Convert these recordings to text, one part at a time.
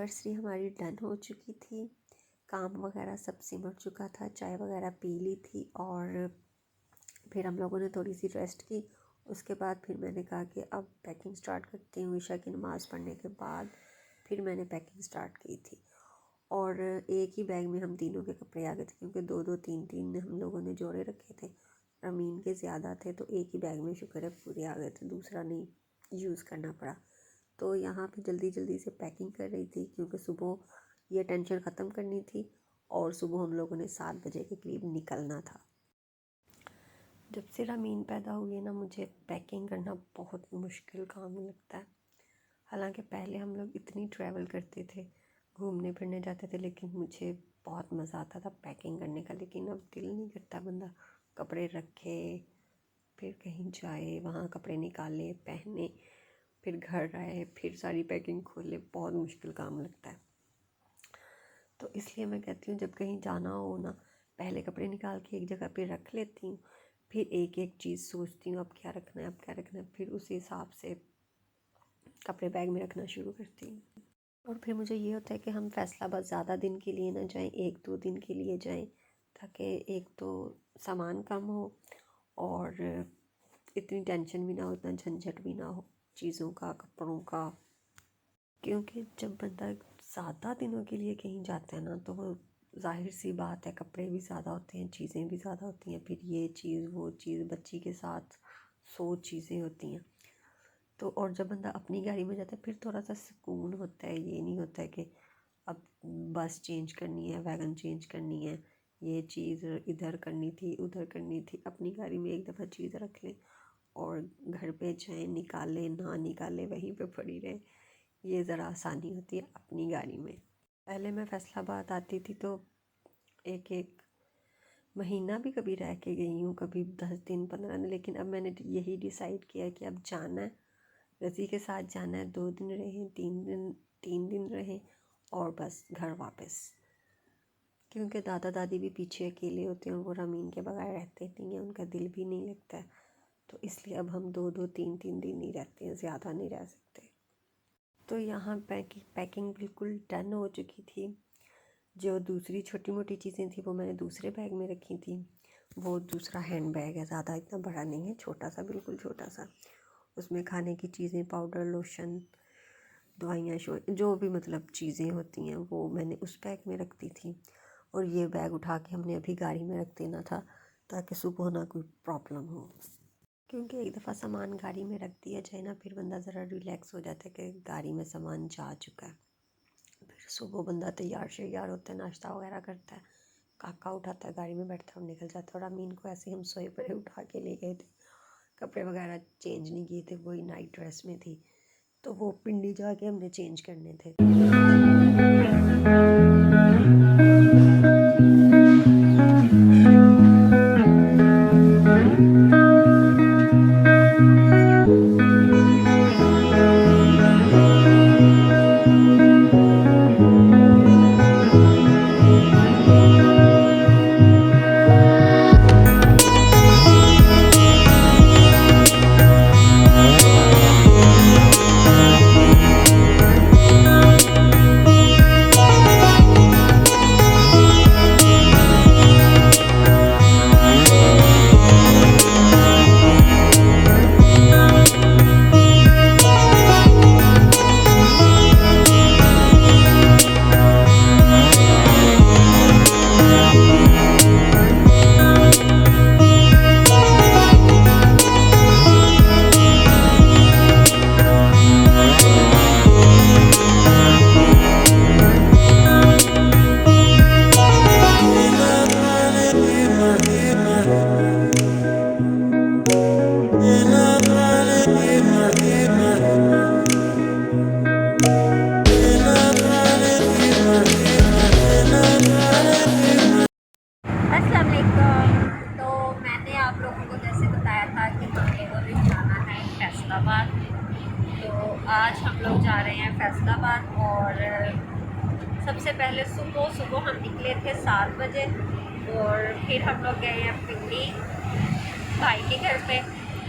Anniversary हमारी done हो चुकी थी, काम वगैरह सब सिमट चुका था, चाय वगैरह पी ली थी और फिर हम लोगों ने थोड़ी सी रेस्ट की। उसके बाद फिर मैंने कहा कि अब पैकिंग स्टार्ट करती हूँ। ईशा की नमाज़ पढ़ने के बाद फिर मैंने पैकिंग स्टार्ट की थी और एक ही बैग में हम तीनों के कपड़े आ गए थे, क्योंकि दो दो तीन तीन हम लोगों ने जोड़े रखे थे। रमीन के ज़्यादा थे तो एक ही बैग में शुक्र है पूरे आ गए थे, दूसरा नहीं यूज़ करना पड़ा। तो यहाँ पे जल्दी जल्दी से पैकिंग कर रही थी, क्योंकि सुबह ये टेंशन ख़त्म करनी थी और सुबह हम लोगों ने 7 बजे के करीब निकलना था। जब से रमीन पैदा हुई है ना, मुझे पैकिंग करना बहुत मुश्किल काम लगता है। हालांकि पहले हम लोग इतनी ट्रैवल करते थे, घूमने फिरने जाते थे, लेकिन मुझे बहुत मज़ा आता था पैकिंग करने का। लेकिन अब दिल नहीं करता बंदा कपड़े रखे फिर कहीं जाए, वहाँ कपड़े निकाले पहने, फिर घर आए फिर सारी पैकिंग खोले, बहुत मुश्किल काम लगता है। तो इसलिए मैं कहती हूँ जब कहीं जाना हो ना, पहले कपड़े निकाल के एक जगह पे रख लेती हूँ, फिर एक एक चीज़ सोचती हूँ अब क्या रखना है अब क्या रखना है, फिर उसी हिसाब से कपड़े बैग में रखना शुरू करती हूँ। और फिर मुझे ये होता है कि हम फैसलाबाद ज़्यादा दिन के लिए ना जाएं, 1-2 दिन के लिए जाएं, ताकि एक तो सामान कम हो और इतनी टेंशन भी ना हो, इतना झंझट भी ना हो चीज़ों का, कपड़ों का। क्योंकि जब बंदा ज़्यादा दिनों के लिए कहीं जाता है ना, तो वो जाहिर सी बात है कपड़े भी ज़्यादा होते हैं, चीज़ें भी ज़्यादा होती हैं, फिर ये चीज़ वो चीज़, बच्ची के साथ 100 चीज़ें होती हैं। तो और जब बंदा अपनी गाड़ी में जाता है फिर थोड़ा सा सुकून होता है, ये नहीं होता है कि अब बस चेंज करनी है, वैगन चेंज करनी है, ये चीज़ इधर करनी थी उधर करनी थी। अपनी गाड़ी में एक दफ़ा चीज़ रख लें और घर पे जाएँ, निकालें ना निकालें वहीं पे पड़ी रहे, ये ज़रा आसानी होती है अपनी गाड़ी में। पहले मैं फैसलाबाद आती थी तो एक एक महीना भी कभी रह के गई हूँ, कभी 10 दिन 15 दिन, लेकिन अब मैंने यही डिसाइड किया कि अब जाना है, रज़ी के साथ जाना है, 2 दिन रहें 3 दिन रहें और बस घर वापस। क्योंकि दादा दादी भी पीछे अकेले होते हैं, वो रमीन के बगैर रहते नहीं हैं, उनका दिल भी नहीं लगता है। तो इसलिए अब हम 2-2 3-3 दिन ही रहते हैं, ज़्यादा नहीं रह सकते। तो यहाँ पैकिंग बिल्कुल डन हो चुकी थी। जो दूसरी छोटी मोटी चीज़ें थी वो मैंने दूसरे बैग में रखी थी। वो दूसरा हैंड बैग है, ज़्यादा इतना बड़ा नहीं है, छोटा सा, बिल्कुल छोटा सा। उसमें खाने की चीज़ें, पाउडर, लोशन, दवाइयाँ जो भी मतलब चीज़ें होती हैं वो मैंने उस बैग में रखती थी। और ये बैग उठा के हमने अभी गाड़ी में रख देना था, ताकि सुबह ना कोई प्रॉब्लम हो। क्योंकि एक दफ़ा सामान गाड़ी में रख दिया जाए ना, फिर बंदा ज़रा रिलैक्स हो जाता है कि गाड़ी में सामान जा चुका है। फिर सुबह बंदा तैयार श्यार होता है, नाश्ता वगैरह करता है, काका उठाता है, गाड़ी में बैठता है और निकल जाता है। और अमीन को ऐसे हम सोए पड़े उठा के ले गए थे, कपड़े वगैरह चेंज नहीं किए थे, वही नाइट ड्रेस में थी, तो वो पिंडी जाके हमने चेंज करने थे। फैसलाबाद। तो आज हम लोग जा रहे हैं फैसलाबाद और सबसे पहले सुबह हम निकले थे 7 बजे और फिर हम लोग गए हैं पिंडी भाई के घर पे।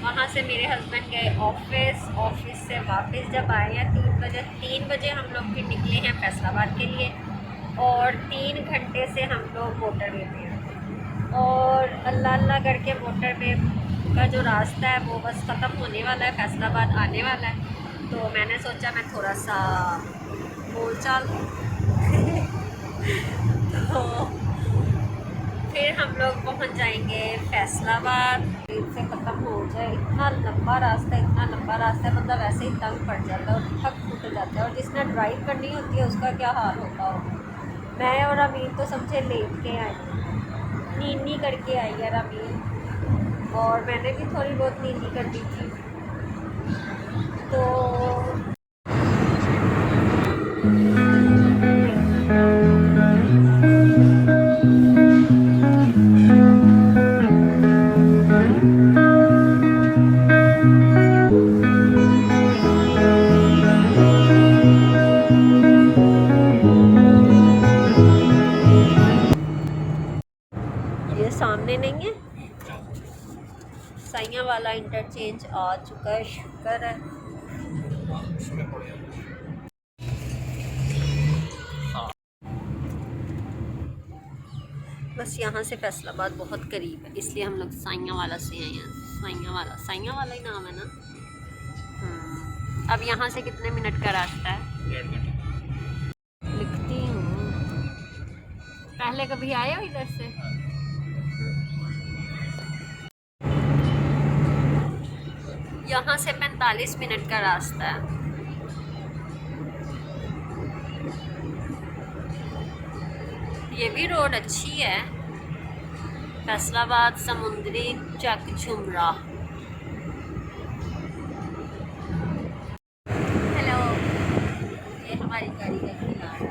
वहाँ से मेरे हस्बैंड गए ऑफिस से वापस जब आए हैं 3 बजे हम लोग फिर निकले हैं फैसलाबाद के लिए, और 3 घंटे से हम लोग मोटरवे पे हैं, और अल्लाह अल्लाह करके मोटरवे का जो रास्ता है वो बस ख़त्म होने वाला है, फैसलाबाद आने वाला है। तो मैंने सोचा मैं थोड़ा सा बोल चाल तो फिर हम लोग पहुंच जाएंगे फैसलाबाद। ट्रेन से ख़त्म हो जाए, इतना लंबा रास्ता है, मतलब वैसे ही तंग पड़ जाता है और थक टूट जाता है, और जिसने ड्राइव करनी होती है उसका क्या हाल होता हो। मैं और अमीन तो समझे लेट के आए, नींद करके आई है अमीन, और मैंने भी थोड़ी बहुत नींद कर दी थी। तो ये सामने नहीं है, साइया वाला इंटरचेंज आ चुका है, शुक्र है। बस यहाँ से फैसलाबाद बहुत करीब है, इसलिए हम लोग साइया वाला से आए हैं। साइया वाला ही नाम है ना। अब यहाँ से कितने मिनट का रास्ता है? 1.5 घंटे लिखती हूँ। पहले कभी आए हो इधर से? यहाँ से 45 मिनट का रास्ता है। ये भी रोड अच्छी है, फैसलाबाद समुद्री चक झुमरा। हेलो, ये हमारी गाड़ी का खिलाड़।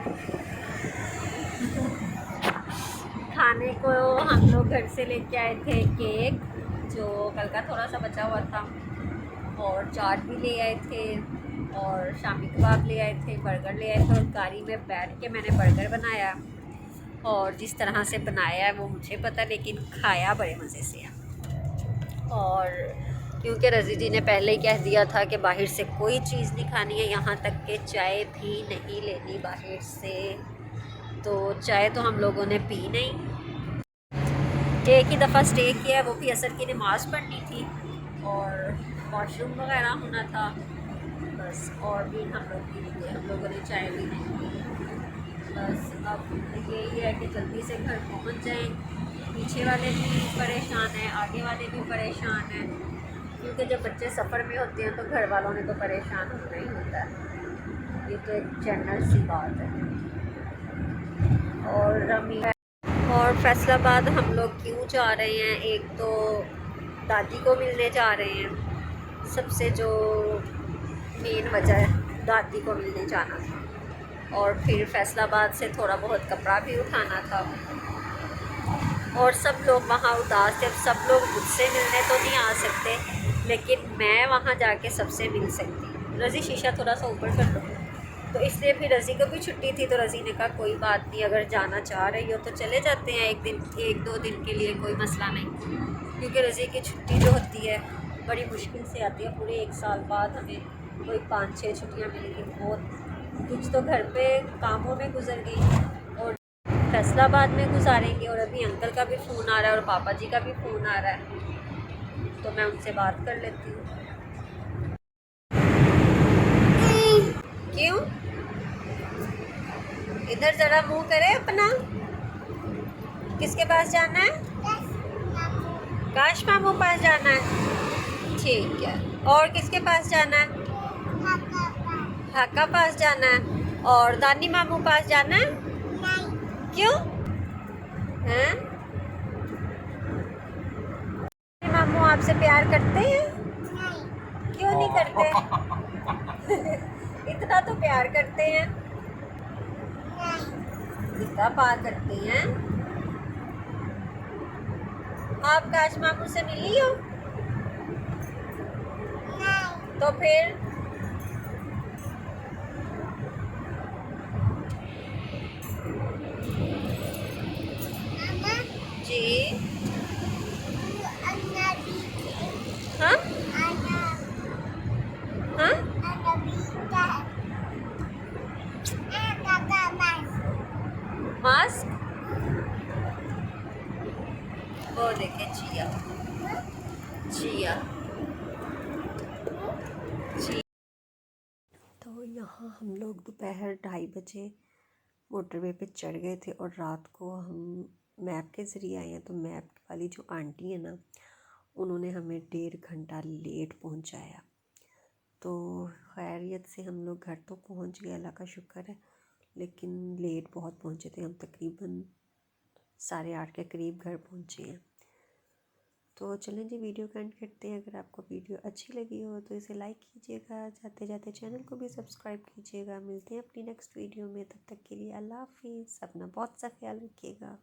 खाने को हम लोग घर से लेके आए थे केक, जो कल का थोड़ा सा बचा हुआ था, और चाट भी ले आए थे, और शामी कबाब ले आए थे, बर्गर ले आए थे, और गाड़ी में बैठ के मैंने बर्गर बनाया, और जिस तरह से बनाया है वो मुझे पता, लेकिन खाया बड़े मज़े से है। और क्योंकि रज़ी जी ने पहले ही कह दिया था कि बाहर से कोई चीज़ नहीं खानी है, यहाँ तक कि चाय भी नहीं लेनी बाहर से, तो चाय तो हम लोगों ने पी नहीं। एक ही दफ़ा स्टे किया, वो भी असर की नमाज़ पढ़नी थी और वॉशरूम वगैरह होना था बस, और भी हम लोग पी नहीं, हम लोगों ने चाय भी नहीं पी। बस अब यही है कि जल्दी से घर पहुंच जाएं। पीछे वाले भी परेशान हैं, आगे वाले भी परेशान हैं, क्योंकि जब बच्चे सफ़र में होते हैं तो घर वालों ने तो परेशान होना ही होता है, ये तो एक जनरल सी बात है। और फैसलाबाद हम लोग क्यों जा रहे हैं? एक तो दादी को मिलने जा रहे हैं, सबसे जो मेन वजह है दादी को मिलने जाना था, और फिर फैसलाबाद से थोड़ा बहुत कपड़ा भी उठाना था, और सब लोग वहाँ उदास थे। सब लोग मुझसे मिलने तो नहीं आ सकते, लेकिन मैं वहाँ जाके सबसे मिल सकती। रज़ी शीशा थोड़ा सा ऊपर कर दो। तो इसलिए फिर रज़ी को भी छुट्टी थी, तो रज़ी ने कहा कोई बात नहीं, अगर जाना चाह रही हो तो चले जाते हैं, 1-2 दिन के लिए, कोई मसला नहीं। क्योंकि रज़ी की छुट्टी जो होती है बड़ी मुश्किल से आती है, पूरे 1 साल बाद हमें कोई 5-6 छुट्टियाँ मिली थी। बहुत कुछ तो घर पे कामों में गुजर गई और फैसलाबाद में गुजारेंगे, और अभी अंकल का भी फ़ोन आ रहा है और पापा जी का भी फ़ोन आ रहा है, तो मैं उनसे बात कर लेती हूँ। क्यों? इधर ज़रा मुँह करे अपना। किसके पास जाना है? काश मामू पास जाना है, ठीक है। और किसके पास जाना है? हाका पास जाना है। और दानी मामू पास जाना है? क्यों? हैं? मामू आपसे प्यार करते हैं? क्यों नहीं करते? इतना तो प्यार करते हैं, इतना प्यार करते हैं। आप काश मामू से मिली हो? तो फिर जी हाँ, वो देखे जिया, जिया, जी। तो यहाँ हम लोग दोपहर 2:30 बजे मोटरवे पे चढ़ गए थे और रात को हम मैप के ज़रिए आए हैं। तो मैप वाली जो आंटी है ना, उन्होंने हमें 1.5 घंटा लेट पहुंचाया। तो खैरियत से हम लोग घर तो पहुंच गए, अल्लाह का शुक्र है, लेकिन लेट बहुत पहुंचे थे। हम तकरीबन 8:30 के करीब घर पहुंचे हैं। तो चलें जी, वीडियो का एंड करते हैं। अगर आपको वीडियो अच्छी लगी हो तो इसे लाइक कीजिएगा, जाते जाते चैनल को भी सब्सक्राइब कीजिएगा। मिलते हैं अपनी नेक्स्ट वीडियो में, तब तक के लिए अल्लाह हाफिज़। अपना बहुत सा ख्याल रखिएगा।